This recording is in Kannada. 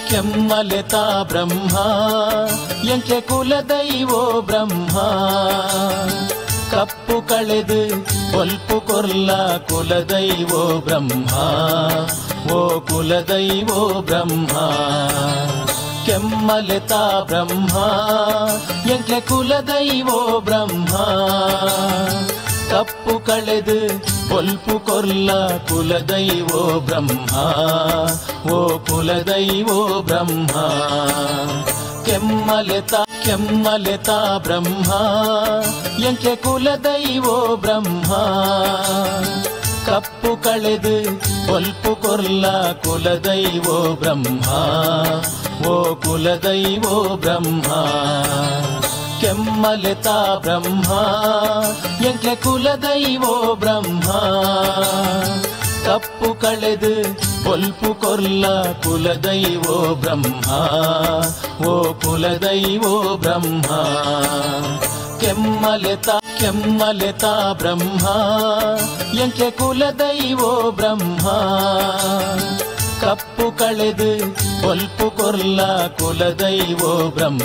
ಕೆಮ್ಮಲೆತ ಬ್ರಹ್ಮ ಎಂಕೆ ಕುಲದೈವೋ ಬ್ರಹ್ಮ ಕಪ್ಪು ಕಳೆದು ಒಲ್ಪು ಕೊರ್ಲ ಕುಲದೈವೋ ಬ್ರಹ್ಮ ಓ ಕುಲದೈವೋ ಬ್ರಹ್ಮ ಕೆಮ್ಮಲೆತ ಬ್ರಹ್ಮ ಎಂಕೆ ಕುಲದೈವೋ ಬ್ರಹ್ಮ ಕಪ್ಪು ಕಳೆದು ಒಲ್ಪು ಕೊರ್ಲ ಕುಲದೈವೋ ಬ್ರಹ್ಮ ಓ ಕುಲದೈವೋ ಬ್ರಹ್ಮ ಕೆಮ್ಮಲೆತ ಬ್ರಹ್ಮ ಎಂಕೆ ಕುಲದೈವೋ ಬ್ರಹ್ಮ ಕಪ್ಪು ಕಳೆದು ಒಲ್ಪು ಕೊರ್ಲ ಕುಲದೈವೋ ಬ್ರಹ್ಮ ಓ ಕುಲದೈವೋ ಬ್ರಹ್ಮ ಕೆಮ್ಮಲೆತ ಬ್ರಹ್ಮ ಎಂಕೆ ಕುಲದೈವೋ ಬ್ರಹ್ಮ ಕಪ್ಪು ಕಳೆದು ಒಲ್ಪು ಕೊರ್ಲ ಕುಲದೈವೋ ಬ್ರಹ್ಮ ಓ ಕುಲದೈವೋ ಬ್ರಹ್ಮ ಕೆಮ್ಮಲೆತ ಬ್ರಹ್ಮ ಎಂಕೆ ಕುಲದೈವೋ ಬ್ರಹ್ಮ ಕಪ್ಪು ಕಳೆದು ಒಲ್ಪು ಕೊರ್ಲ ಕುಲದೈವೋ ಬ್ರಹ್ಮ